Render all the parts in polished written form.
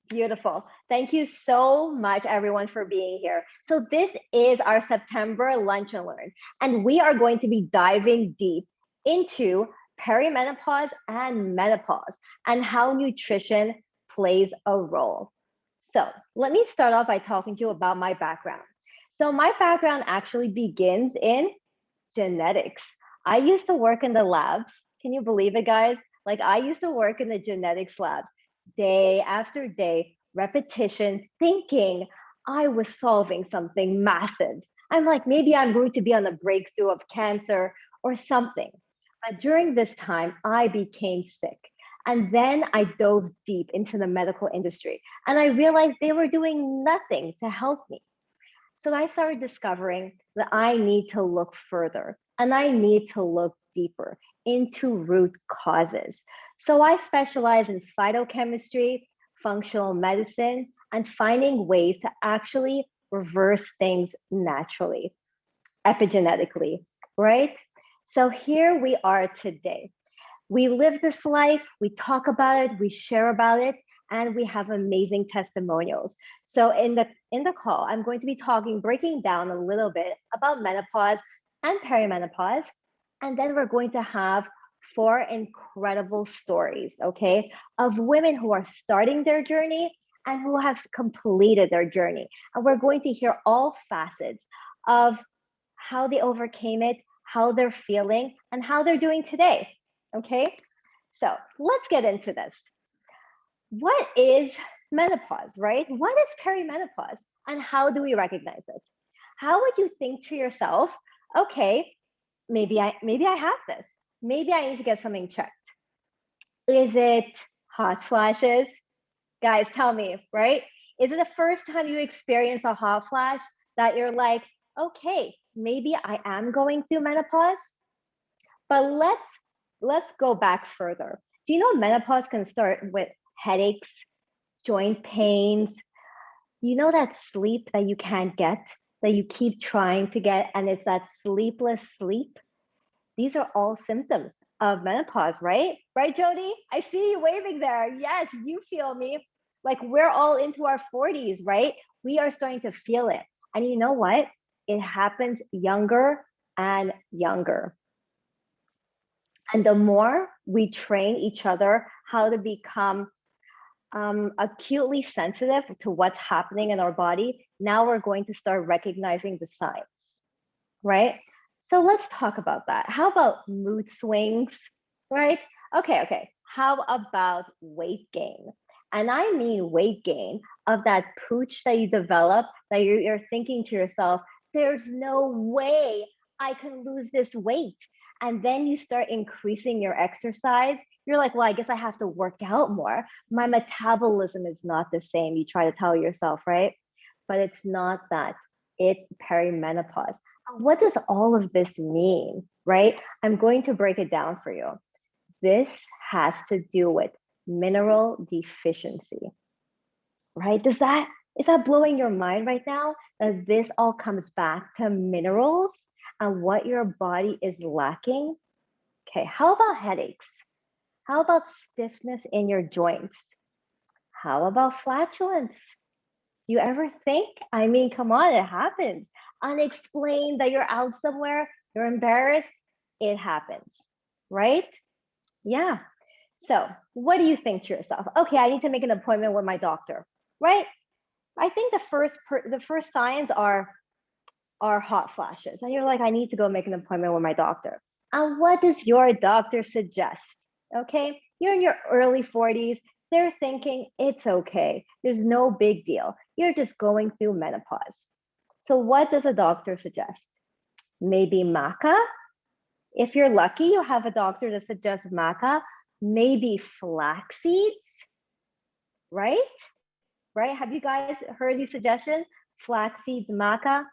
Beautiful. Thank you so much, everyone, for being here. So, this is our September Lunch and Learn, and we are going to be diving deep into perimenopause and menopause and how nutrition plays a role. So, let me start off by talking to you about my background. So, my background actually begins in genetics. I used to work in the labs. Can you believe it, guys? Like, I used to work in the genetics labs day after day, repetition, thinking I was solving something massive. I'm like, maybe I'm going to be on the breakthrough of cancer or something. But during this time, I became sick. And then I dove deep into the medical industry and I realized they were doing nothing to help me. So I started discovering that I need to look further and I need to look deeper into root causes. So I specialize in phytochemistry, functional medicine, and finding ways to actually reverse things naturally, epigenetically, right? So here we are today. We live this life, we talk about it, we share about it, and we have amazing testimonials. So in the call, I'm going to be breaking down a little bit about menopause and perimenopause, and then we're going to have four incredible stories, okay, of women who are starting their journey and who have completed their journey. And we're going to hear all facets of how they overcame it, how they're feeling, and how they're doing today. Okay, so let's get into this. What is menopause, right? What is perimenopause and how do we recognize it? How would you think to yourself, okay, maybe I have this. Maybe I need to get something checked. Is it hot flashes? Guys, tell me, right? Is it the first time you experience a hot flash that you're like, okay, maybe I am going through menopause? But let's go back further. Do you know menopause can start with headaches, joint pains? You know that sleep that you can't get, that you keep trying to get, and it's that sleepless sleep? These are all symptoms of menopause, right? Right, Jody? I see you waving there. Yes, you feel me. Like we're all into our 40s, right? We are starting to feel it. And you know what? It happens younger and younger. And the more we train each other how to become acutely sensitive to what's happening in our body, now we're going to start recognizing the signs, right? So let's talk about that. How about mood swings, right? Okay. How about weight gain? And I mean weight gain of that pooch that you develop that you're thinking to yourself, there's no way I can lose this weight. And then you start increasing your exercise. You're like, well, I guess I have to work out more. My metabolism is not the same. You try to tell yourself, right? But it's not that. It's perimenopause. What does all of this mean, right? I'm going to break it down for you. This has to do with mineral deficiency, right? Is that blowing your mind right now? That this all comes back to minerals and what your body is lacking? Okay, how about headaches? How about stiffness in your joints? How about flatulence? Do you ever think? I mean, come on, it happens. Unexplained that you're out somewhere, you're embarrassed, it happens, right? Yeah. So, what do you think to yourself? Okay, I need to make an appointment with my doctor, right? I think the first signs are hot flashes, and you're like, I need to go make an appointment with my doctor. And what does your doctor suggest? Okay, you're in your early 40s. They're thinking it's okay. There's no big deal. You're just going through menopause. So, what does a doctor suggest? Maybe maca. If you're lucky, you have a doctor that suggests maca. Maybe flax seeds, right? Right? Have you guys heard these suggestions? Flax seeds, maca.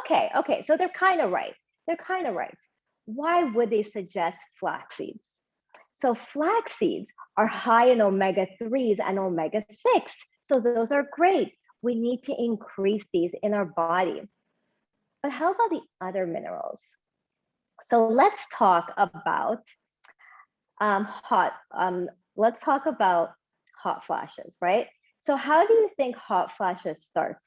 Okay. So they're kind of right. They're kind of right. Why would they suggest flax seeds? So flax seeds are high in omega-3s and omega-6. So those are great. We need to increase these in our body. But how about the other minerals? So let's talk about let's talk about hot flashes, right? So how do you think hot flashes start?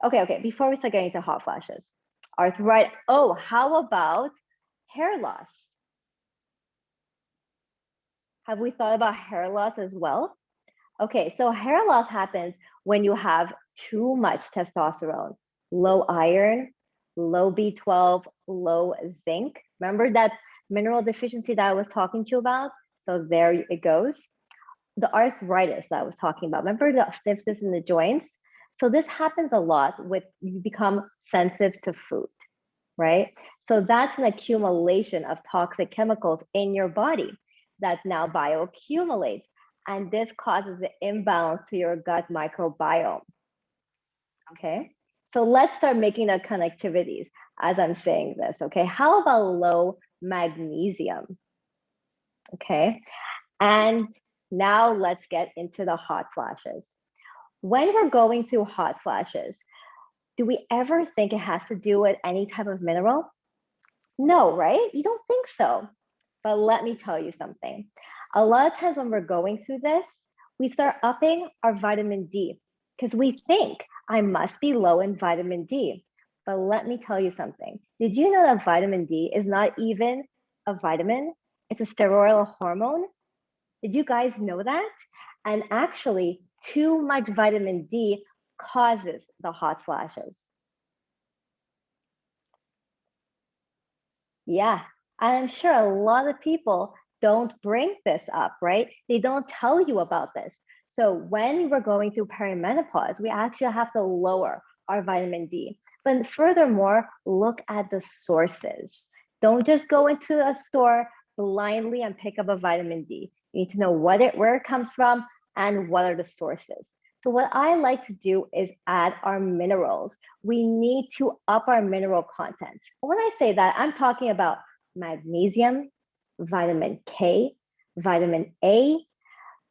Okay, before we start getting into hot flashes, arthritis. Oh, how about hair loss? Have we thought about hair loss as well? Okay, so hair loss happens when you have too much testosterone, low iron, low B12, low zinc. Remember that mineral deficiency that I was talking to you about? So there it goes. The arthritis that I was talking about. Remember the stiffness in the joints? So this happens a lot with you become sensitive to food, right? So that's an accumulation of toxic chemicals in your body that now bioaccumulates. And this causes an imbalance to your gut microbiome. Okay. So let's start making the connectivities as I'm saying this. Okay. How about low magnesium? Okay. And now let's get into the hot flashes. When we're going through hot flashes, do we ever think it has to do with any type of mineral? No, right? You don't think so. But let me tell you something. A lot of times when we're going through this, we start upping our vitamin D because we think I must be low in vitamin D. But let me tell you something. Did you know that vitamin D is not even a vitamin? It's a steroidal hormone. Did you guys know that? And actually, too much vitamin D causes the hot flashes. Yeah, I'm sure a lot of people don't bring this up, right? They don't tell you about this. So when we're going through perimenopause, we actually have to lower our vitamin D. But furthermore, look at the sources. Don't just go into a store blindly and pick up a vitamin D. You need to know where it comes from and what are the sources. So what I like to do is add our minerals. We need to up our mineral content. When I say that, I'm talking about magnesium, vitamin K, vitamin A,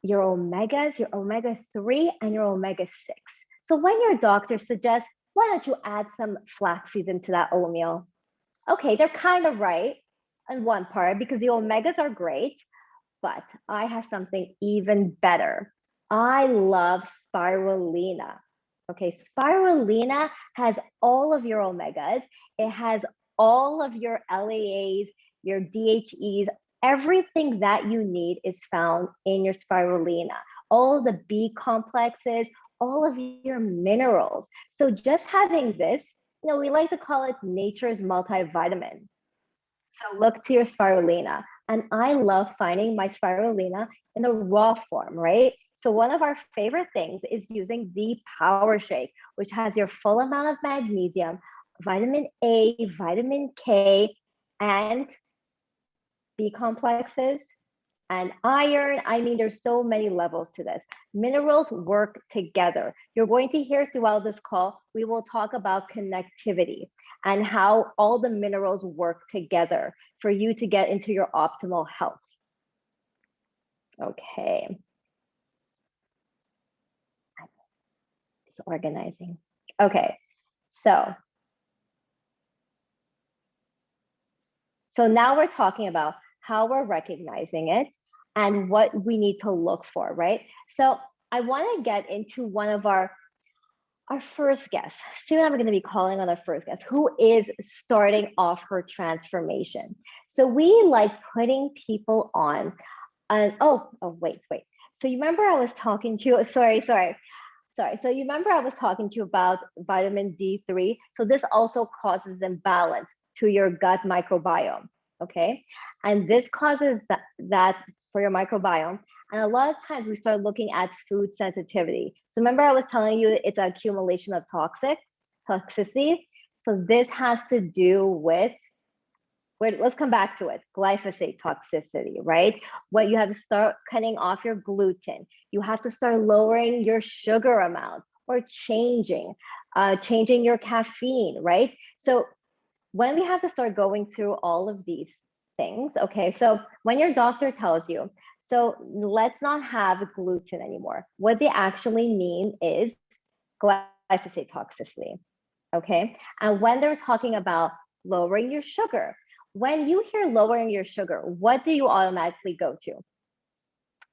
your omegas, your omega-3, and your omega-6. So when your doctor suggests, why don't you add some flaxseed into that oatmeal? Okay, they're kind of right on one part because the omegas are great, but I have something even better. I love spirulina. Okay, spirulina has all of your omegas. It has all of your LAAs, your DHEs, everything that you need is found in your spirulina. All of the B complexes, all of your minerals. So just having this, we like to call it nature's multivitamin. So look to your spirulina. And I love finding my spirulina in the raw form, right? So one of our favorite things is using the Power Shake, which has your full amount of magnesium, vitamin A, vitamin K, and B complexes, and iron. I mean, there's so many levels to this. Minerals work together. You're going to hear throughout this call, we will talk about connectivity and how all the minerals work together for you to get into your optimal health. Okay. Just organizing. Okay, so now we're talking about how we're recognizing it and what we need to look for, right? So I want to get into one of our first guest. Soon I'm going to be calling on our first guest who is starting off her transformation. So we like putting people on and wait. So you remember I was talking to you, sorry. So you remember I was talking to you about vitamin D3. So this also causes imbalance to your gut microbiome, okay? And this causes that for your microbiome. And a lot of times we start looking at food sensitivity. So remember I was telling you it's an accumulation of toxicity. So this has to do with, let's come back to it, glyphosate toxicity, right? What you have to start cutting off your gluten. You have to start lowering your sugar amount or changing your caffeine, right? So when we have to start going through all of these things, okay, so when your doctor tells you, so let's not have gluten anymore, what they actually mean is glyphosate toxicity, okay? And when they're talking about lowering your sugar, when you hear lowering your sugar, what do you automatically go to?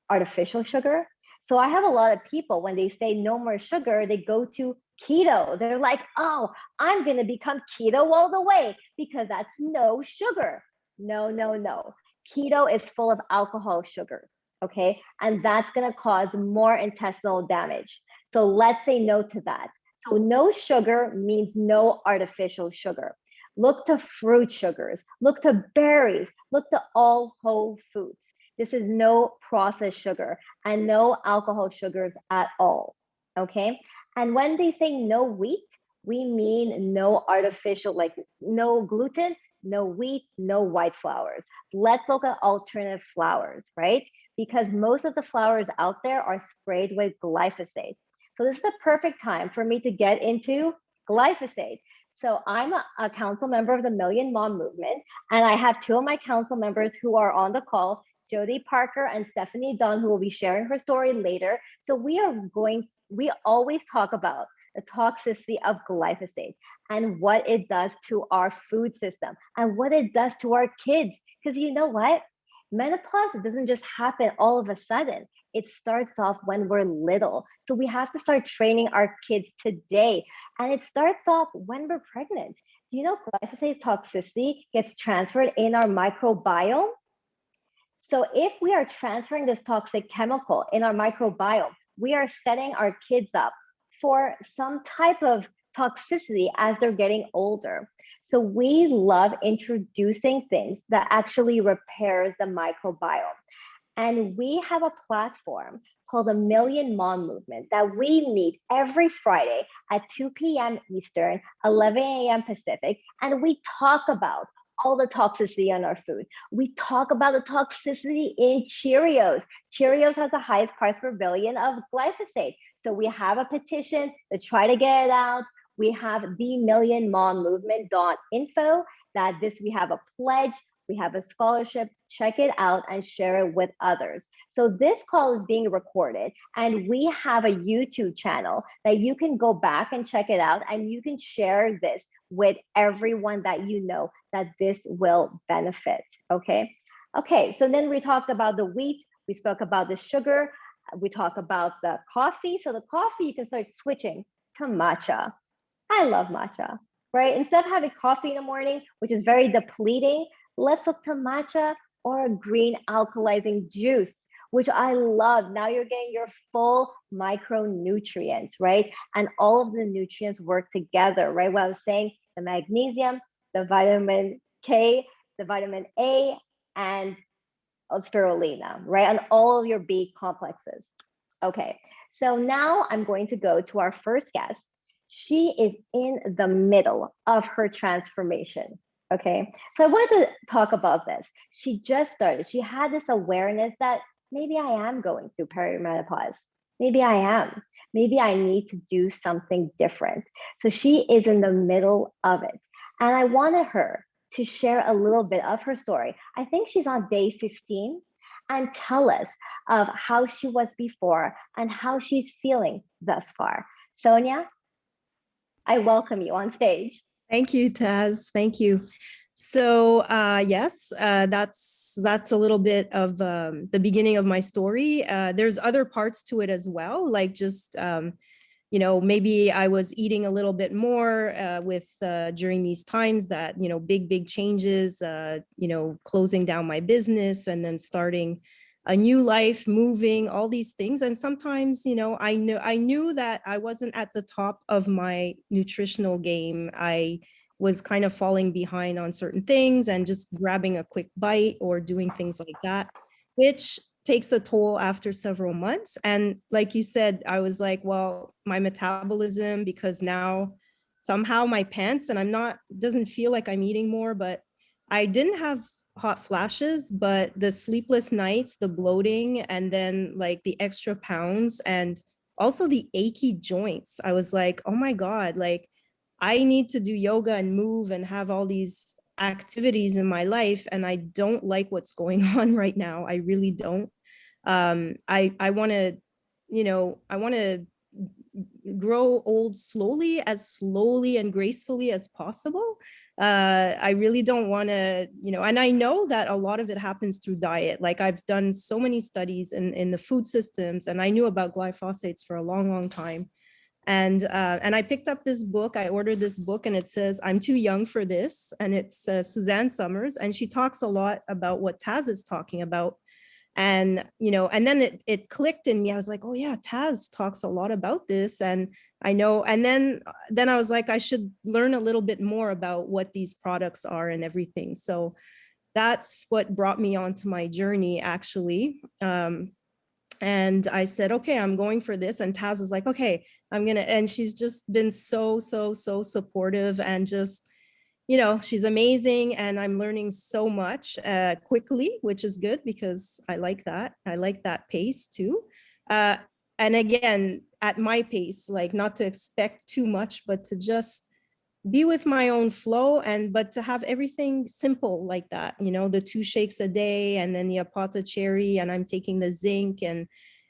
Artificial sugar? So I have a lot of people, when they say no more sugar, they go to keto. They're like, oh, I'm going to become keto all the way because that's no sugar. No, no, no. Keto is full of alcohol sugar. Okay. And that's going to cause more intestinal damage. So let's say no to that. So no sugar means no artificial sugar. Look to fruit sugars, look to berries, look to all whole foods. This is no processed sugar and no alcohol sugars at all. Okay. And when they say no wheat, we mean no artificial, like no gluten, no wheat, no white flours. Let's look at alternative flours, right? Because most of the flours out there are sprayed with glyphosate. So this is the perfect time for me to get into glyphosate. So I'm a council member of the Million Mom Movement, and I have two of my council members who are on the call, Jody Parker and Stephanie Dunn, who will be sharing her story later. So we always talk about the toxicity of glyphosate and what it does to our food system and what it does to our kids. Because you know what? Menopause doesn't just happen all of a sudden. It starts off when we're little. So we have to start training our kids today. And it starts off when we're pregnant. Do you know glyphosate toxicity gets transferred in our microbiome? So if we are transferring this toxic chemical in our microbiome, we are setting our kids up for some type of toxicity as they're getting older. So we love introducing things that actually repairs the microbiome. And we have a platform called the Million Mom Movement that we meet every Friday at 2 p.m. Eastern, 11 a.m. Pacific, and we talk about all the toxicity on our food. We talk about the toxicity in Cheerios. Cheerios has the highest price per billion of glyphosate. So we have a petition to try to get it out. We have the Million Mom Movement.info that we have a pledge. We have a scholarship. Check it out and share it with others. So this call is being recorded, and we have a YouTube channel that you can go back and check it out, and you can share this with everyone that you know that this will benefit. Okay. Okay. So then we talked about the wheat. We spoke about the sugar. We talked about the coffee. So the coffee, you can start switching to matcha. I love matcha, right? Instead of having coffee in the morning, which is very depleting, let's look to matcha or a green alkalizing juice, which I love. Now you're getting your full micronutrients, right? And all of the nutrients work together, right? What I was saying, the magnesium, the vitamin K, the vitamin A, and spirulina, right? And all of your B complexes. Okay, so now I'm going to go to our first guest. She is in the middle of her transformation. Okay, so I wanted to talk about this. She just started. She had this awareness that maybe I am going through perimenopause. Maybe I am. Maybe I need to do something different. So she is in the middle of it. And I wanted her to share a little bit of her story. I think she's on day 15, and tell us of how she was before and how she's feeling thus far. Sonya, I welcome you on stage. Thank you, Tas. Thank you. So yes, that's a little bit of the beginning of my story. There's other parts to it as well, like just maybe I was eating a little bit more during these times that big changes, closing down my business and then starting a new life, moving, all these things. And sometimes, I knew that I wasn't at the top of my nutritional game. I was kind of falling behind on certain things and just grabbing a quick bite or doing things like that, which takes a toll after several months. And like you said, I was like, well, my metabolism, because now somehow my pants, and doesn't feel like I'm eating more, but I didn't have hot flashes, but the sleepless nights, the bloating, and then like the extra pounds and also the achy joints. I was like, oh my God, like I need to do yoga and move and have all these activities in my life. And I don't like what's going on right now. I really don't. I want to, I want to grow old slowly and gracefully as possible. I really don't want to, and I know that a lot of it happens through diet. Like I've done so many studies in the food systems, and I knew about glyphosates for a long, long time. And I picked up this book. I ordered this book, and it says I'm too young for this. And it's Suzanne Summers, and she talks a lot about what Tas is talking about. And and then it clicked in me. I was like, oh yeah, Tas talks a lot about this, and I know. And then I was like, I should learn a little bit more about what these products are and everything. So that's what brought me onto my journey, actually. And I said, okay, I'm going for this. And Tas was like, okay, I'm gonna. And she's just been so supportive, and just she's amazing, and I'm learning so much quickly, which is good because I like that. I like that pace too. And again, at my pace, like not to expect too much, but to just be with my own flow, but to have everything simple like that, the 2 shakes a day, and then the apothecary, and I'm taking the zinc, and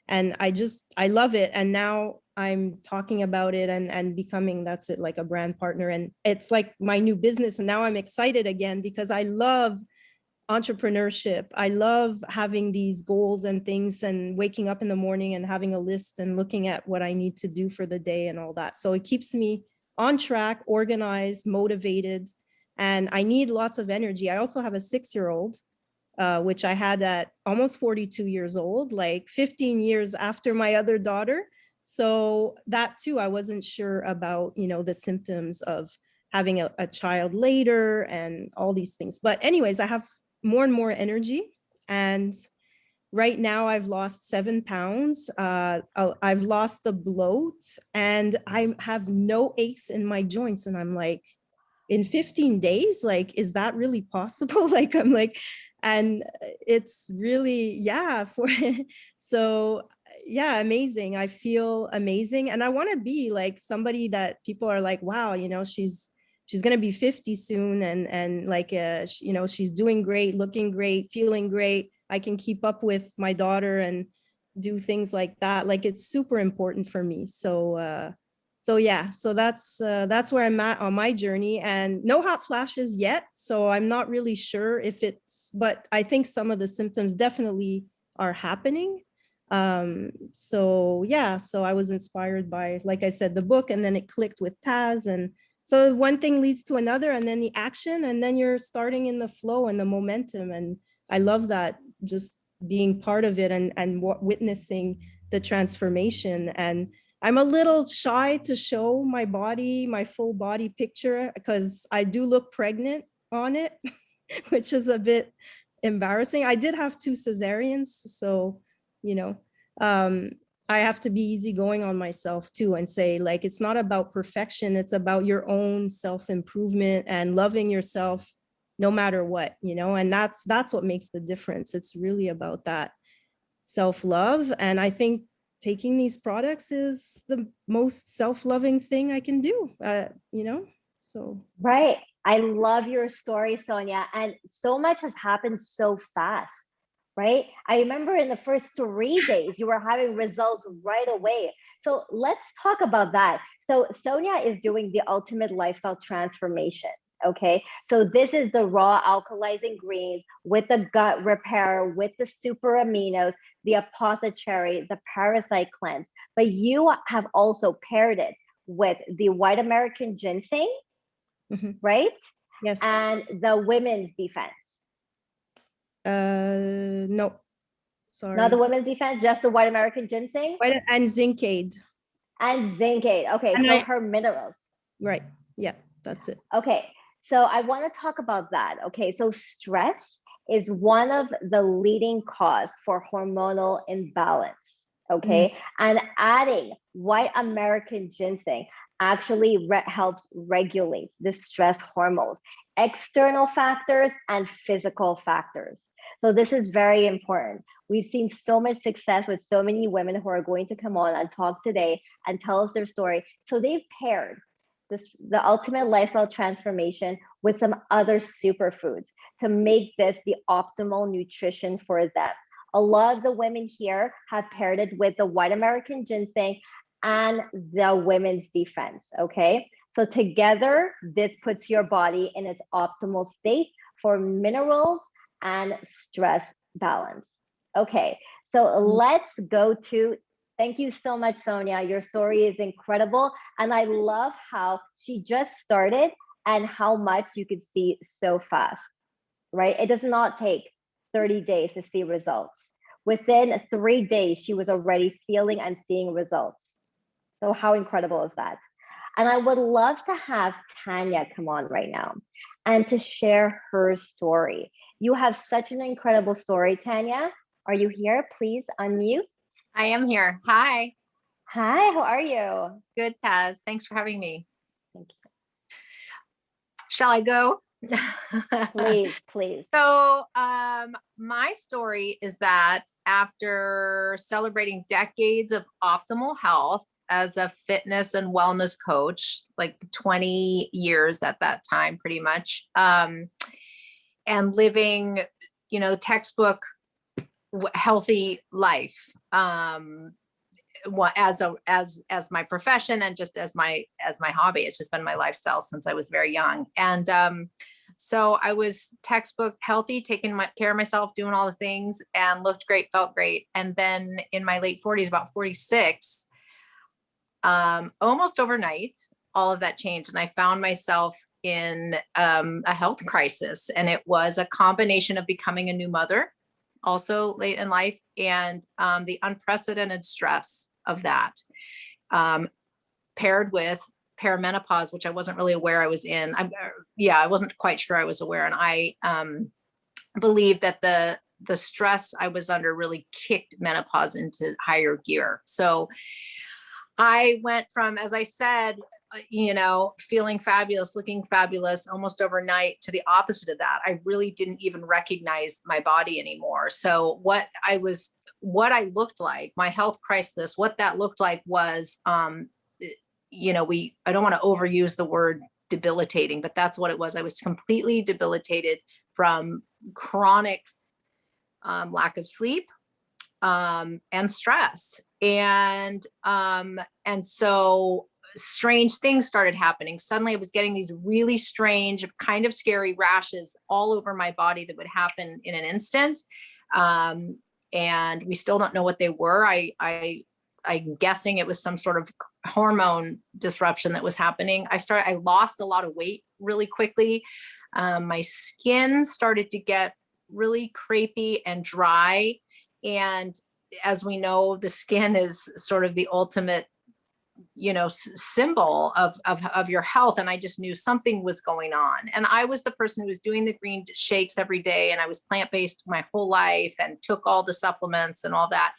I love it. And now I'm talking about it and becoming, that's it, like a brand partner. And it's like my new business. And now I'm excited again because I love entrepreneurship. I love having these goals and things, and waking up in the morning and having a list and looking at what I need to do for the day and all that. So it keeps me on track, organized, motivated, and I need lots of energy. I also have a 6-year-old, which I had at almost 42 years old, like 15 years after my other daughter. So that too, I wasn't sure about, the symptoms of having a child later and all these things. But anyways, I have more and more energy. And right now I've lost 7 pounds. I've lost the bloat, and I have no aches in my joints. And I'm like, in 15 days, like, is that really possible? Like, I'm like, and it's really, yeah, so yeah, amazing. I feel amazing. And I want to be like somebody that people are like, wow, she's going to be 50 soon. And like, she's doing great, looking great, feeling great. I can keep up with my daughter and do things like that. Like, it's super important for me. So yeah, so that's where I'm at on my journey, and no hot flashes yet. So I'm not really sure if but I think some of the symptoms definitely are happening. So yeah, so I was inspired by, like I said, the book, and then it clicked with Tas. And so one thing leads to another, and then the action, and then you're starting in the flow and the momentum. And I love that, just being part of it and witnessing the transformation. And I'm a little shy to show my body, my full body picture, because I do look pregnant on it, which is a bit embarrassing. I did have 2 cesareans, so, you know, um, I have to be easygoing on myself too, and say, like, it's not about perfection. It's about your own self-improvement and loving yourself no matter what, and that's what makes the difference. It's really about that self-love. And I think taking these products is the most self-loving thing I can do, so. Right. I love your story, Sonya. And so much has happened so fast, right? I remember in the first 3 days, you were having results right away. So let's talk about that. So Sonya is doing the ultimate lifestyle transformation. Okay. So this is the raw alkalizing greens with the gut repair, with the super aminos, the apothecary, the parasite cleanse. But you have also paired it with the white American ginseng, right? Yes. And the women's defense. No, sorry. Not the women's defense, just the white American ginseng? And Zincade. And Zincade. Okay, and so her minerals. Right. Yeah, that's it. Okay, so I want to talk about that. Okay, so stress is one of the leading cause for hormonal imbalance. Okay, and adding white American ginseng actually helps regulate the stress hormones, external factors and physical factors. So this is very important. We've seen so much success with so many women who are going to come on and talk today and tell us their story. So they've paired the ultimate lifestyle transformation with some other superfoods to make this the optimal nutrition for them. A lot of the women here have paired it with the white American ginseng and the women's defense, okay? So together, this puts your body in its optimal state for minerals and stress balance. Okay, so let's go to, thank you so much, Sonya. Your story is incredible. And I love how she just started and how much you could see so fast, right? It does not take 30 days to see results. Within 3 days, she was already feeling and seeing results. So how incredible is that? And I would love to have Tanya come on right now and to share her story. You have such an incredible story, Tanya. Are you here? Please unmute. I am here. Hi. Hi, how are you? Good, Tas. Thanks for having me. Thank you. Shall I go? Please, please. So, my story is that after celebrating decades of optimal health as a fitness and wellness coach, like 20 years at that time, pretty much, and living, textbook healthy life, as my profession and just as my hobby. It's just been my lifestyle since I was very young. And so I was textbook healthy, taking care of myself, doing all the things, and looked great, felt great. And then in my late 40s, about 46, almost overnight, all of that changed. And I found myself in a health crisis. And it was a combination of becoming a new mother, also late in life, and the unprecedented stress of that, paired with perimenopause, which I wasn't really aware I was in. I wasn't quite sure I was aware. And I believe that the stress I was under really kicked menopause into higher gear. So I went from, as I said, feeling fabulous, looking fabulous almost overnight, to the opposite of that. I really didn't even recognize my body anymore. So what I looked like, my health crisis, what that looked like was, I don't want to overuse the word debilitating, but that's what it was. I was completely debilitated from chronic lack of sleep and stress. And so strange things started happening. Suddenly I was getting these really strange, kind of scary rashes all over my body that would happen in an instant. And we still don't know what they were. I'm guessing it was some sort of hormone disruption that was happening. I lost a lot of weight really quickly. My skin started to get really crepey and dry. And as we know, the skin is sort of the ultimate, symbol of your health. And I just knew something was going on. And I was the person who was doing the green shakes every day. And I was plant-based my whole life and took all the supplements and all that.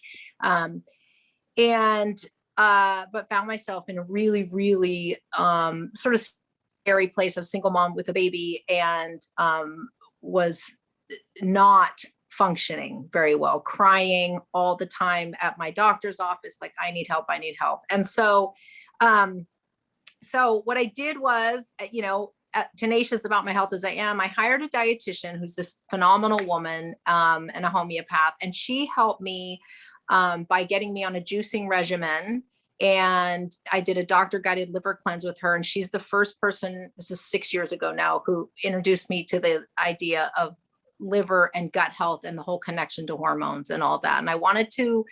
But found myself in a really, really sort of scary place of single mom with a baby, and was not functioning very well, crying all the time at my doctor's office, like, I need help, I need help. And so, so what I did was, tenacious about my health as I am, I hired a dietitian who's this phenomenal woman, and a homeopath. And she helped me by getting me on a juicing regimen. And I did a doctor guided liver cleanse with her. And she's the first person, this is 6 years ago now, who introduced me to the idea of liver and gut health and the whole connection to hormones and all that. And I wanted to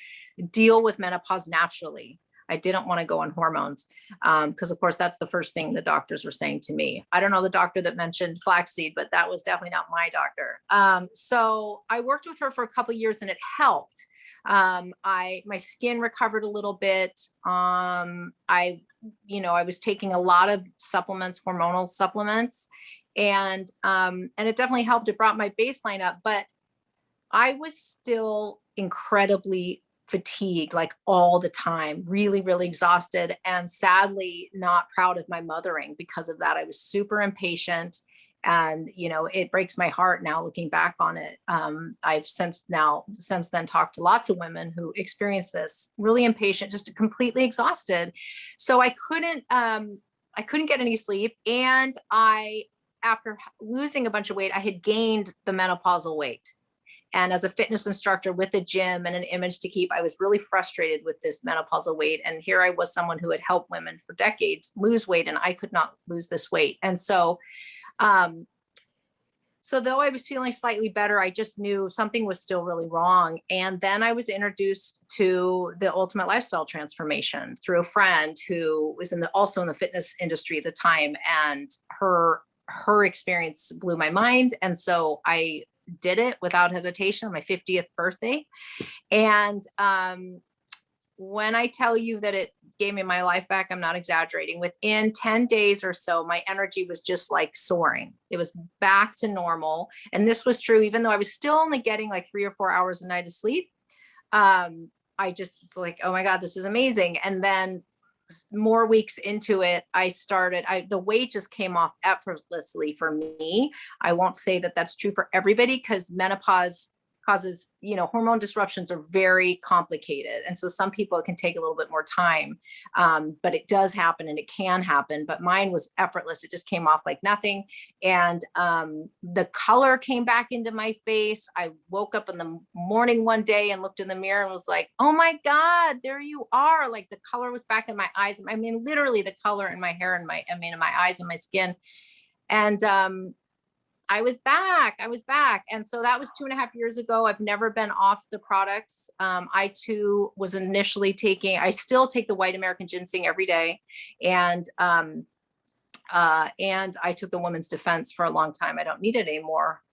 deal with menopause naturally. I didn't want to go on hormones, because of course that's the first thing the doctors were saying to me. I don't know the doctor that mentioned flaxseed, but that was definitely not my doctor. So I worked with her for a couple of years and it helped. My skin recovered a little bit. I was taking a lot of supplements, hormonal supplements, and it definitely helped. It brought my baseline up, but I was still incredibly fatigued, like all the time, really, really exhausted, and sadly not proud of my mothering because of that. I was super impatient. And, it breaks my heart now looking back on it. I've since then talked to lots of women who experience this, really impatient, just completely exhausted. So I couldn't get any sleep. And after losing a bunch of weight, I had gained the menopausal weight. And as a fitness instructor with a gym and an image to keep, I was really frustrated with this menopausal weight. And here I was, someone who had helped women for decades lose weight, and I could not lose this weight. And so, so though I was feeling slightly better, I just knew something was still really wrong. And then I was introduced to the ultimate lifestyle transformation through a friend who was also in the fitness industry at the time. And her experience blew my mind. And so I did it without hesitation on my 50th birthday. And when I tell you that it gave me my life back, I'm not exaggerating. Within 10 days or so, my energy was just like soaring. It was back to normal. And this was true, even though I was still only getting like 3 or 4 hours a night of sleep. I just was like, oh my God, this is amazing. And then more weeks into it, the weight just came off effortlessly for me. I won't say that that's true for everybody, because menopause causes, hormone disruptions are very complicated. And so some people, it can take a little bit more time, but it does happen and it can happen. But mine was effortless. It just came off like nothing. And the color came back into my face. I woke up in the morning one day and looked in the mirror and was like, oh my God, there you are. Like the color was back in my eyes. I mean, literally the color in my hair and in my eyes and my skin. And I was back. And so that was 2.5 years ago. I've never been off the products. I too was initially I still take the white American ginseng every day. And I took the Women's Defense for a long time. I don't need it anymore.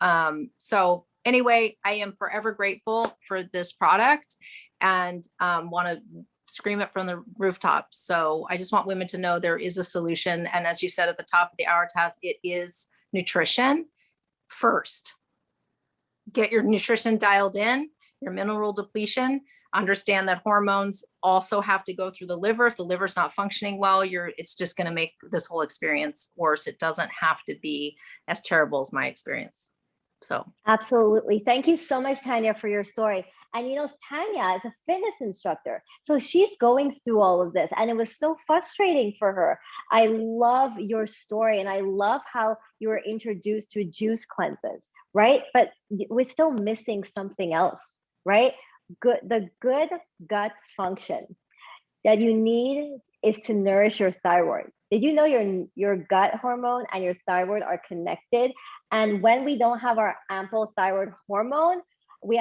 So anyway, I am forever grateful for this product and want to scream it from the rooftops. So I just want women to know there is a solution. And as you said at the top of the hour, Tas, it is nutrition. First, get your nutrition dialed in, your mineral depletion, understand that hormones also have to go through the liver. If the liver's not functioning well, it's just going to make this whole experience worse. It doesn't have to be as terrible as my experience. So absolutely. Thank you so much, Tanya, for your story. And Tanya is a fitness instructor. So she's going through all of this, and it was so frustrating for her. I love your story, and I love how you were introduced to juice cleanses, right? But we're still missing something else, right? The good gut function that you need is to nourish your thyroid. Did you know your gut hormone and your thyroid are connected? And when we don't have our ample thyroid hormone, we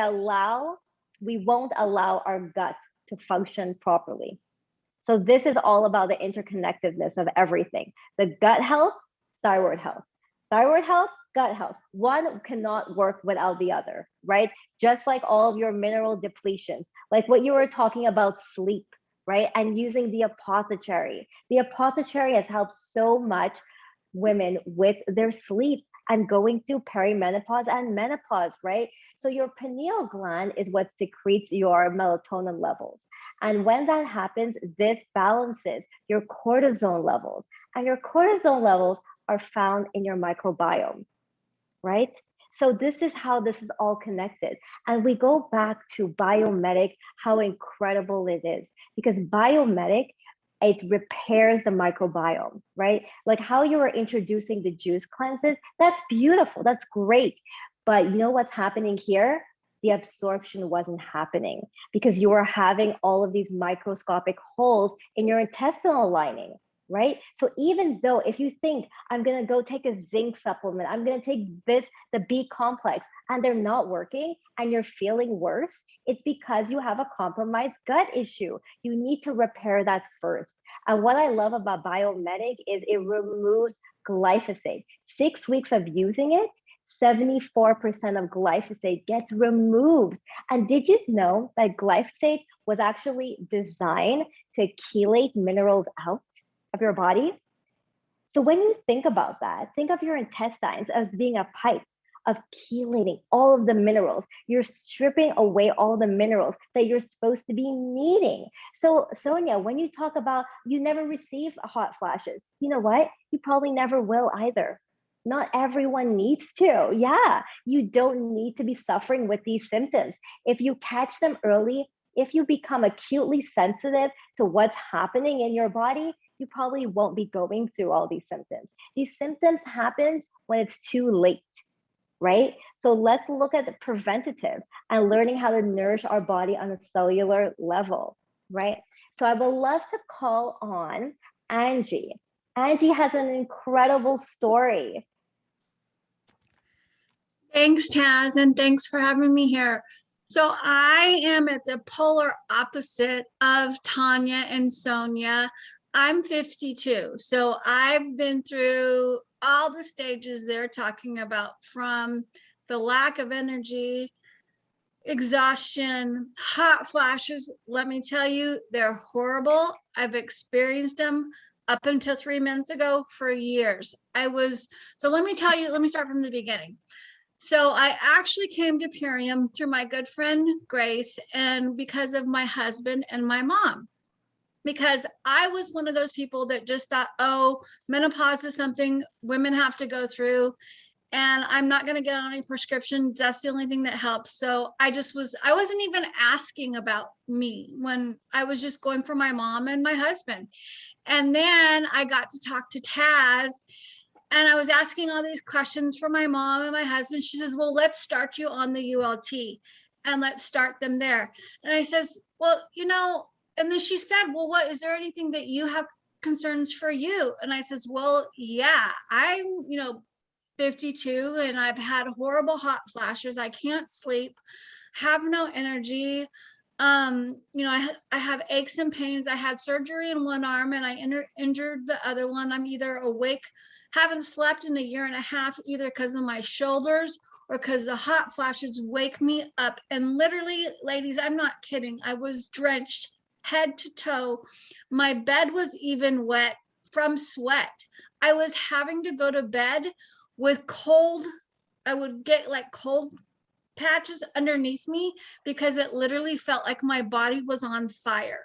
won't allow our gut to function properly. So this is all about the interconnectedness of everything. The gut health, thyroid health, gut health. One cannot work without the other, right? Just like all of your mineral depletions, like what you were talking about, sleep, right? And using the apothecary. The apothecary has helped so much women with their sleep and going through perimenopause and menopause, right? So your pineal gland is what secretes your melatonin levels. And when that happens, this balances your cortisol levels. And your cortisol levels are found in your microbiome, right? So this is how this is all connected. And we go back to Biomedic, how incredible it is, because Biomedic, it repairs the microbiome, right? Like how you were introducing the juice cleanses, that's beautiful, that's great. But you know what's happening here? The absorption wasn't happening because you were having all of these microscopic holes in your intestinal lining, right? So even though if you think I'm going to go take a zinc supplement, I'm going to take the B complex, and they're not working and you're feeling worse, it's because you have a compromised gut issue. You need to repair that first. And what I love about Biomedic is it removes glyphosate. 6 weeks of using it, 74% of glyphosate gets removed. And did you know that glyphosate was actually designed to chelate minerals out of your body? So when you think about that, think of your intestines as being a pipe of chelating all of the minerals. You're stripping away all the minerals that you're supposed to be needing. So Sonya, when you talk about you never receive hot flashes, you know what? You probably never will either. Not everyone needs to. Yeah, you don't need to be suffering with these symptoms. If you catch them early, if you become acutely sensitive to what's happening in your body, you probably won't be going through all these symptoms. These symptoms happen when it's too late. right? So let's look at the preventative and learning how to nourish our body on a cellular level, right? So I would love to call on Angie. Angie has an incredible story. Thanks, Taz, and thanks for having me here. So I am at the polar opposite of Tanya and Sonya. I'm 52, so I've been through all the stages they're talking about, from the lack of energy, exhaustion, hot flashes. Let me tell you, they're horrible. I've experienced them up until 3 months ago for years. So let me start from the beginning. So I actually came to Purium through my good friend Grace, and because of my husband and my mom, because I was one of those people that just thought, oh, menopause is something women have to go through, and I'm not going to get on any prescriptions. That's the only thing that helps. So I wasn't even asking about me when I was just going for my mom and my husband. And then I got to talk to Taz, and I was asking all these questions for my mom and my husband. She says, well, let's start you on the ULT and let's start them there. And I says, well, and then she said, well, is there anything that you have concerns for you? And I says, well, yeah, I'm, 52 and I've had horrible hot flashes. I can't sleep, have no energy. I have aches and pains. I had surgery in one arm and I injured the other one. I'm either awake, haven't slept in a year and a half, either because of my shoulders or because the hot flashes wake me up. And literally, ladies, I'm not kidding. I was drenched head to toe. My bed was even wet from sweat. I was having to go to bed with cold. I would get like cold patches underneath me because it literally felt like my body was on fire.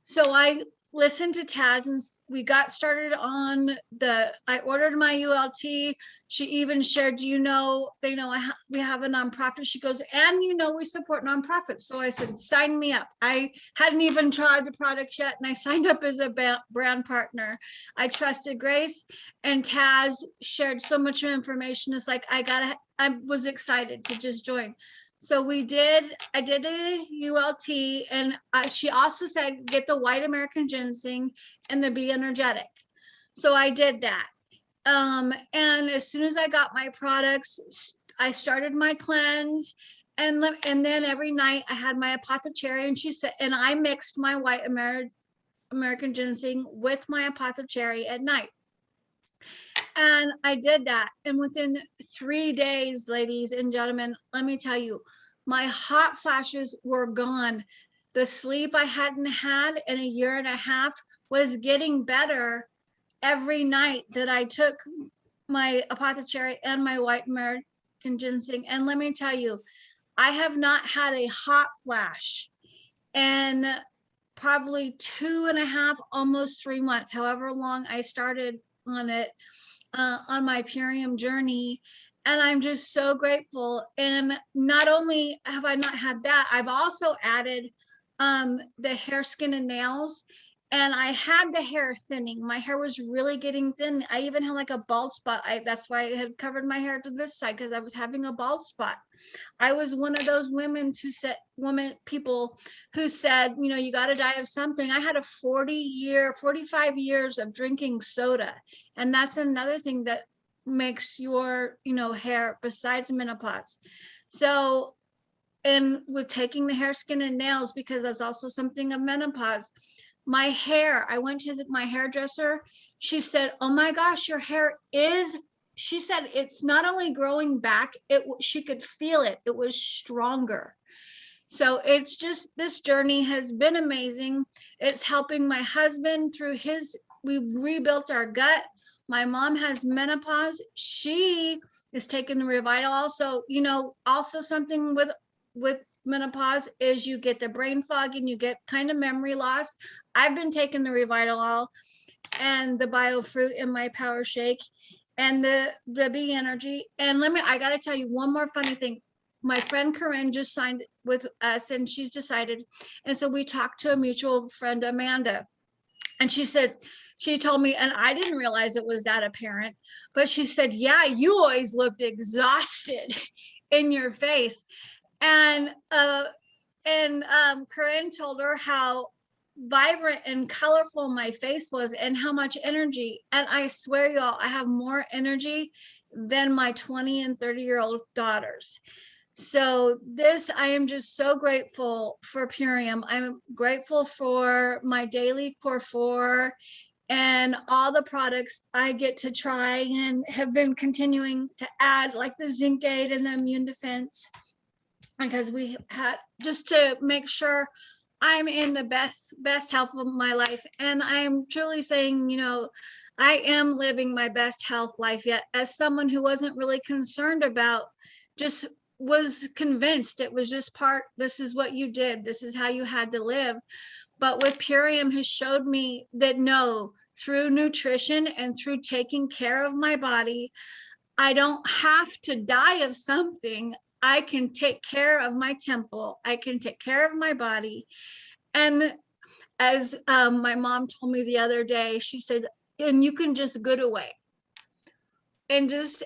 So I listened to Taz and we got started on I ordered my ULT. She even shared, we have a nonprofit. She goes, and we support nonprofits. So I said, sign me up. I hadn't even tried the product yet, and I signed up as a brand partner. I trusted Grace, and Taz shared so much information. It's like, I was excited to just join. So I did a ULT, and she also said, get the white American ginseng and the Be Energetic. So I did that. And as soon as I got my products, I started my cleanse. And then every night I had my apothecary, and she said, and I mixed my white American ginseng with my apothecary at night. And I did that. And within 3 days, ladies and gentlemen, let me tell you, my hot flashes were gone. The sleep I hadn't had in a year and a half was getting better every night that I took my apothecary and my white American ginseng. And let me tell you, I have not had a hot flash in probably 2.5, almost 3 months, however long I started on it. On my Purium journey, and I'm just so grateful. And not only have I not had that, I've also added the hair, skin, and nails. And I had the hair thinning. My hair was really getting thin. I even had like a bald spot. That's why I had covered my hair to this side, because I was having a bald spot. I was one of those people who said, you got to die of something. I had a 45 years of drinking soda. And that's another thing that makes your, hair besides menopause. So, and with taking the hair, skin, and nails, because that's also something of menopause. My hair, I went to my hairdresser. She said, oh my gosh, your hair she said, it's not only growing back, she could feel it. It was stronger. So it's just, this journey has been amazing. It's helping my husband through we rebuilt our gut. My mom has menopause. She is taking the Revitol. So, also something with menopause is you get the brain fog and you get kind of memory loss. I've been taking the Revitol and the BioFruit in my power shake and the Be Energy. And I got to tell you one more funny thing. My friend Corinne just signed with us, and she's decided. And so we talked to a mutual friend, Amanda, and she said, she told me, and I didn't realize it was that apparent, but she said, yeah, you always looked exhausted in your face. And Corinne told her how vibrant and colorful my face was and how much energy. And I swear, y'all, I have more energy than my 20 and 30-year-old daughters. So this, I am just so grateful for Purium. I'm grateful for my daily Core 4 and all the products I get to try and have been continuing to add, like the Zinc Aid and the Immune Defense, because we had, just to make sure I'm in the best health of my life. And I'm truly saying, I am living my best health life yet, as someone who wasn't really concerned about, just was convinced it was just this is what you did, this is how you had to live. But with Purium has showed me that no, through nutrition and through taking care of my body, I don't have to die of something. I can take care of my temple. I can take care of my body. And as my mom told me the other day, she said, and you can just good away and just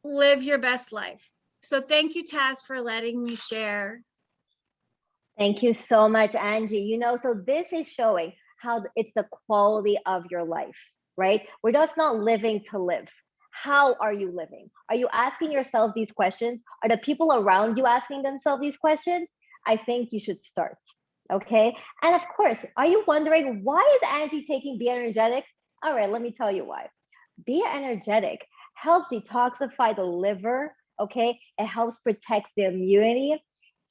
live your best life. So thank you, Tas, for letting me share. Thank you so much, Angie. So this is showing how it's the quality of your life, right? We're just not living to live. How are you living? Are you asking yourself these questions? Are the people around you asking themselves these questions? I think you should start, okay? And of course, are you wondering, why is Angie taking Be Energetic? All right, let me tell you why. Be Energetic helps detoxify the liver, okay? It helps protect the immunity,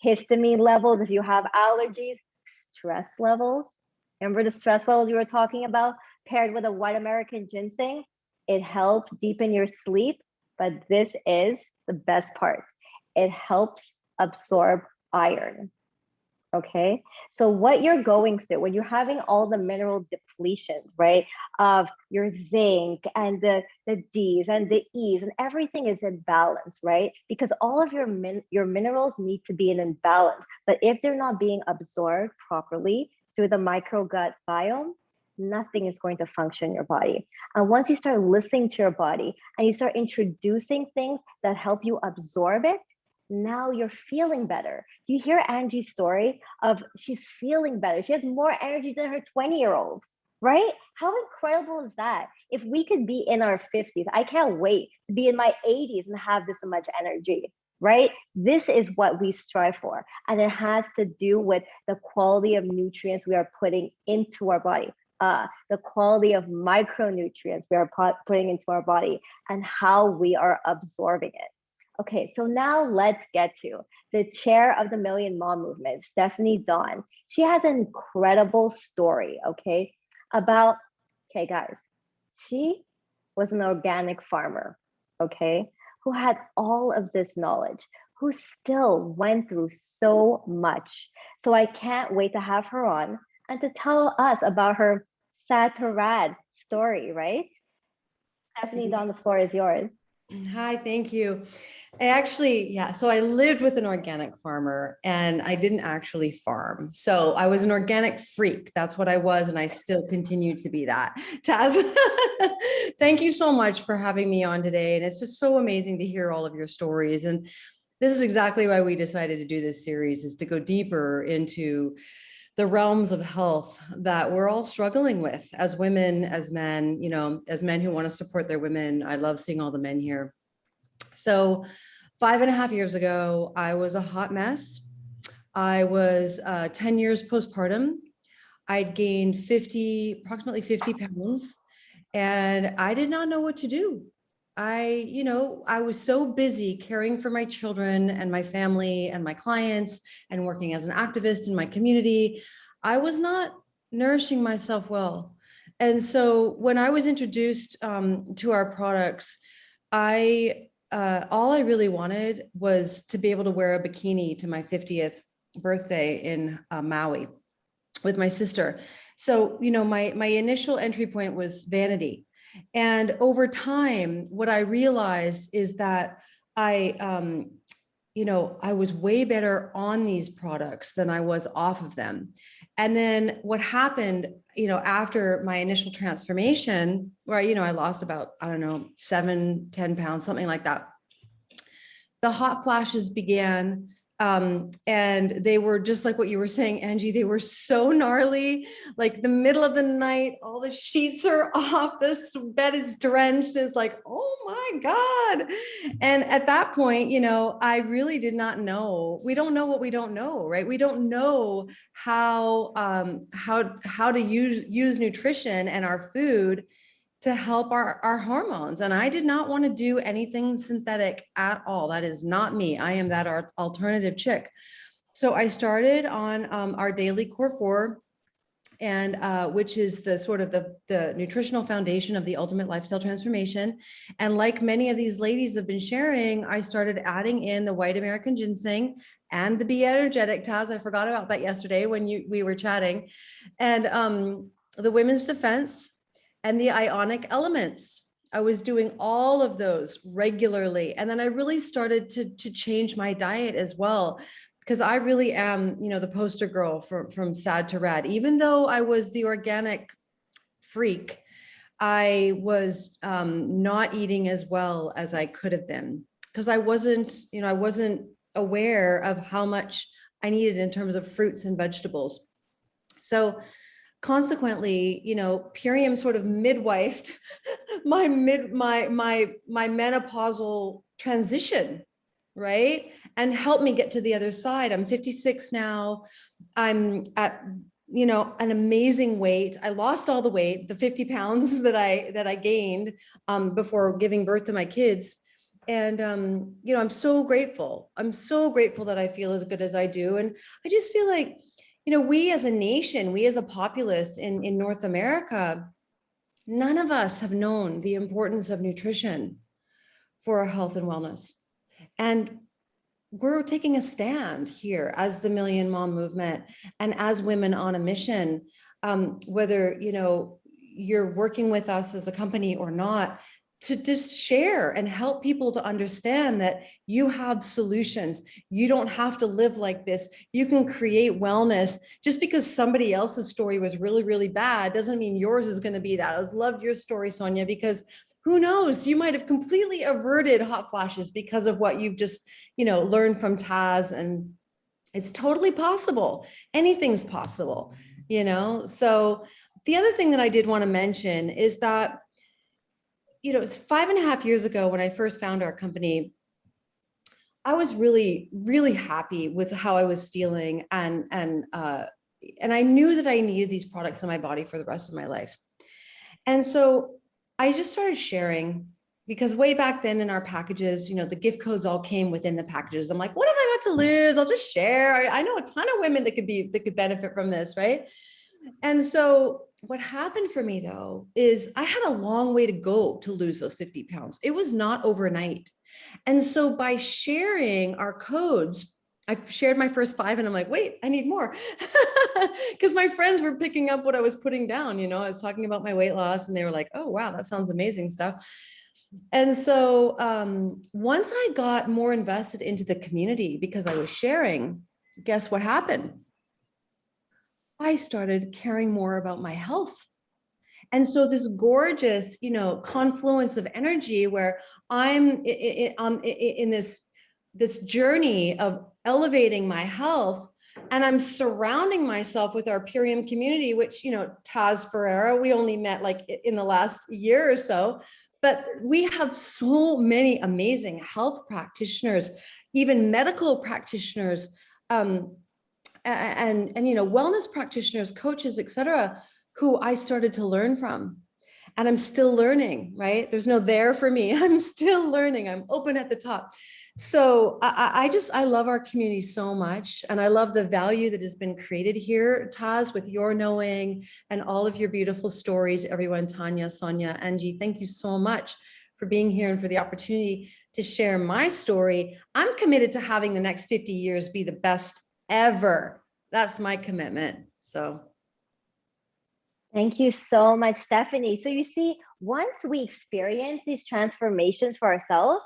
histamine levels if you have allergies, stress levels. Remember the stress levels you were talking about, paired with a white American ginseng? It helps deepen your sleep, but this is the best part. It helps absorb iron, okay? So what you're going through when you're having all the mineral depletion, right, of your zinc and the D's and the E's and everything is in balance, right? Because all of your minerals need to be in balance, but if they're not being absorbed properly through the microgut biome, nothing is going to function in your body. And once you start listening to your body and you start introducing things that help you absorb it, now you're feeling better. Do you hear Angie's story of she's feeling better? She has more energy than her 20-year-old, right? How incredible is that? If we could be in our 50s, I can't wait to be in my 80s and have this much energy, right? This is what we strive for. And it has to do with the quality of nutrients we are putting into our body. The quality of micronutrients we are putting into our body and how we are absorbing it. Okay, so now let's get to the chair of the Million Mom Movement, Stephanie Dawn. She has an incredible story, okay, about, okay, guys, she was an organic farmer, okay, who had all of this knowledge, who still went through so much. So I can't wait to have her on and to tell us about her sad to rad story, right? Stephanie Dawn, the floor is yours. Hi, thank you. So I lived with an organic farmer and I didn't actually farm. So I was an organic freak. That's what I was. And I still continue to be that. Tas, thank you so much for having me on today. And it's just so amazing to hear all of your stories. And this is exactly why we decided to do this series, is to go deeper into the realms of health that we're all struggling with as women, as men, as men who want to support their women. I love seeing all the men here. So 5.5 years ago, I was a hot mess. I was 10 years postpartum. I'd gained approximately 50 pounds, and I did not know what to do. I was so busy caring for my children and my family and my clients and working as an activist in my community. I was not nourishing myself well. And so when I was introduced to our products, all I really wanted was to be able to wear a bikini to my 50th birthday in Maui with my sister. So, my initial entry point was vanity. And over time, what I realized is that I I was way better on these products than I was off of them. And then what happened, after my initial transformation, where, I lost about, I don't know, 7-10 pounds, something like that. The hot flashes began. And they were just like what you were saying, Angie, they were so gnarly, like the middle of the night, all the sheets are off, this bed is drenched. It's like, oh my God. And at that point, I really did not know. We don't know what we don't know, right? We don't know how to use nutrition and our food to help our hormones. And I did not want to do anything synthetic at all. That is not me. I am that alternative chick. So I started on our daily Core 4, and which is the sort of the nutritional foundation of the ultimate lifestyle transformation. And like many of these ladies have been sharing, I started adding in the white American ginseng and the Be Energetic, Tas. I forgot about that yesterday when we were chatting. And the Women's Defense, and the ionic elements. I was doing all of those regularly. And then I really started to change my diet as well, because I really am, the poster girl from sad to rad. Even though I was the organic freak, I was not eating as well as I could have been, because I wasn't aware of how much I needed in terms of fruits and vegetables. So consequently, Perium sort of midwifed my menopausal transition, right? And helped me get to the other side. I'm 56 now. I'm at, an amazing weight. I lost all the weight, the 50 pounds that I gained before giving birth to my kids. And, I'm so grateful. I'm so grateful that I feel as good as I do. And I just feel like, we as a nation, we as a populace in North America, none of us have known the importance of nutrition for our health and wellness. And we're taking a stand here as the Million Mom Movement and as women on a mission, whether, you're working with us as a company or not, to just share and help people to understand that you have solutions. You don't have to live like this. You can create wellness. Just because somebody else's story was really, really bad doesn't mean yours is going to be that. I loved your story, Sonya, because who knows, you might have completely averted hot flashes because of what you've just, learned from Tas, and it's totally possible. Anything's possible, So the other thing that I did want to mention is that, it was 5.5 years ago when I first found our company. I was really, really happy with how I was feeling, and I knew that I needed these products in my body for the rest of my life. And so I just started sharing, because way back then in our packages, the gift codes all came within the packages. I'm like, what have I got to lose? I'll just share. I know a ton of women that could benefit from this, right? And so what happened for me, though, is I had a long way to go to lose those 50 pounds. It was not overnight. And so by sharing our codes, I shared my first 5 and I'm like, wait, I need more. Because my friends were picking up what I was putting down. I was talking about my weight loss and they were like, oh, wow, that sounds amazing stuff. And so once I got more invested into the community because I was sharing, guess what happened? I started caring more about my health. And so this gorgeous, confluence of energy where I'm in this journey of elevating my health, and I'm surrounding myself with our Perium community, which, Tas Ferreira, we only met like in the last year or so, but we have so many amazing health practitioners, even medical practitioners, and wellness practitioners, coaches, et cetera, who I started to learn from. And I'm still learning, right? There's no there for me. I'm still learning. I'm open at the top. So I love our community so much. And I love the value that has been created here, Tas, with your knowing and all of your beautiful stories, everyone. Tanya, Sonya, Angie, thank you so much for being here and for the opportunity to share my story. I'm committed to having the next 50 years be the best ever. That's my commitment. So thank you so much, Stephanie. So you see, once we experience these transformations for ourselves,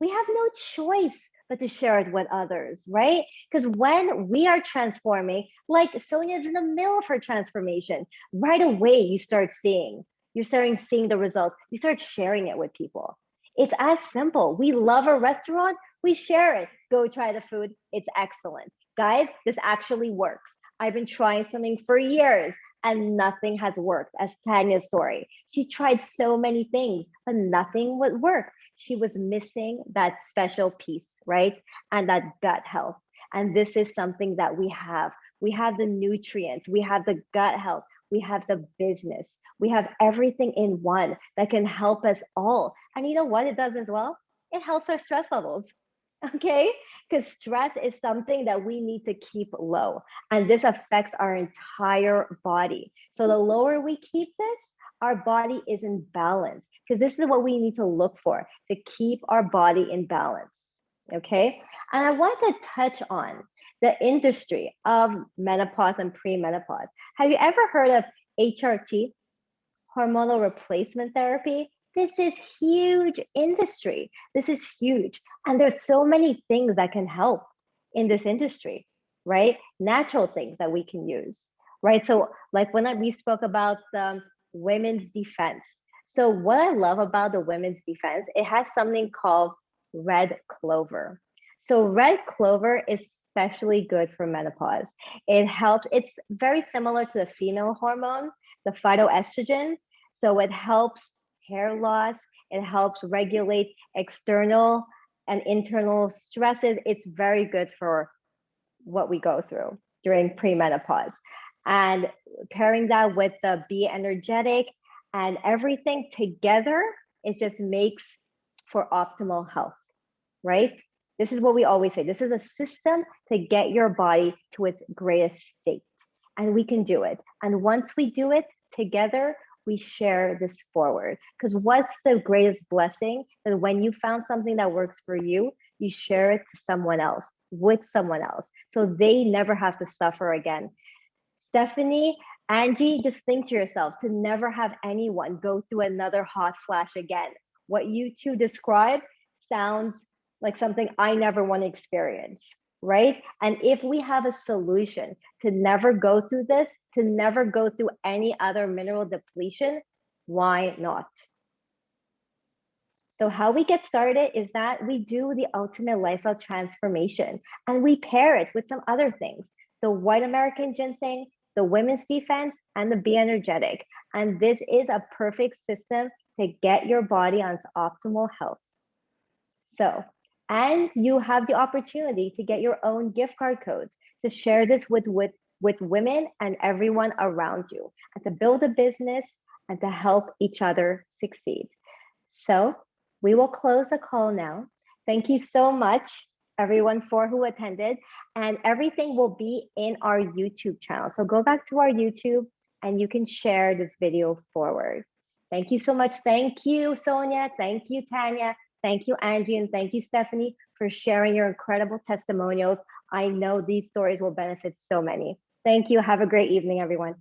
we have no choice but to share it with others, right? Because when we are transforming, like Sonya's in the middle of her transformation, right away you start seeing the results. You start sharing it with people. It's as simple. We love a restaurant, we share it. Go try the food. It's excellent. Guys, this actually works. I've been trying something for years and nothing has worked, as Tanya's story. She tried so many things, but nothing would work. She was missing that special piece, right? And that gut health. And this is something that we have. We have the nutrients, we have the gut health, we have the business, we have everything in one that can help us all. And you know what it does as well? It helps our stress levels. Okay, because stress is something that we need to keep low, and this affects our entire body. So the lower we keep this, our body is in balance, because this is what we need to look for to keep our body in balance. Okay, and I want to touch on the industry of menopause and premenopause. Have you ever heard of HRT, hormonal replacement therapy? This is huge industry. This is huge. And there's so many things that can help in this industry, right? Natural things that we can use, right? So like we spoke about the women's defense. So what I love about the women's defense, it has something called red clover. So red clover is especially good for menopause. It helps, it's very similar to the female hormone, the phytoestrogen. So it helps hair loss, it helps regulate external and internal stresses. It's very good for what we go through during premenopause. And pairing that with the Be Energetic and everything together, it just makes for optimal health, right? This is what we always say. This is a system to get your body to its greatest state. And we can do it. And once we do it together, we share this forward. Because what's the greatest blessing? That when you found something that works for you, you share it to someone else, with someone else, so they never have to suffer again. Stephanie, Angie, just think to yourself to never have anyone go through another hot flash again. What you two described sounds like something I never want to experience, right? And if we have a solution to never go through this, to never go through any other mineral depletion, why not? So how we get started is that we do the ultimate lifestyle transformation and we pair it with some other things, the white American ginseng, the women's defense, and the Be Energetic. And this is a perfect system to get your body on its optimal health. So, and you have the opportunity to get your own gift card codes to share this with women and everyone around you, and to build a business and to help each other succeed. So we will close the call now. Thank you so much, everyone, for who attended, and everything will be in our YouTube channel. So go back to our YouTube and you can share this video forward. Thank you so much. Thank you, Sonya. Thank you, Tanya. Thank you, Angie, and thank you, Stephanie, for sharing your incredible testimonials. I know these stories will benefit so many. Thank you. Have a great evening, everyone.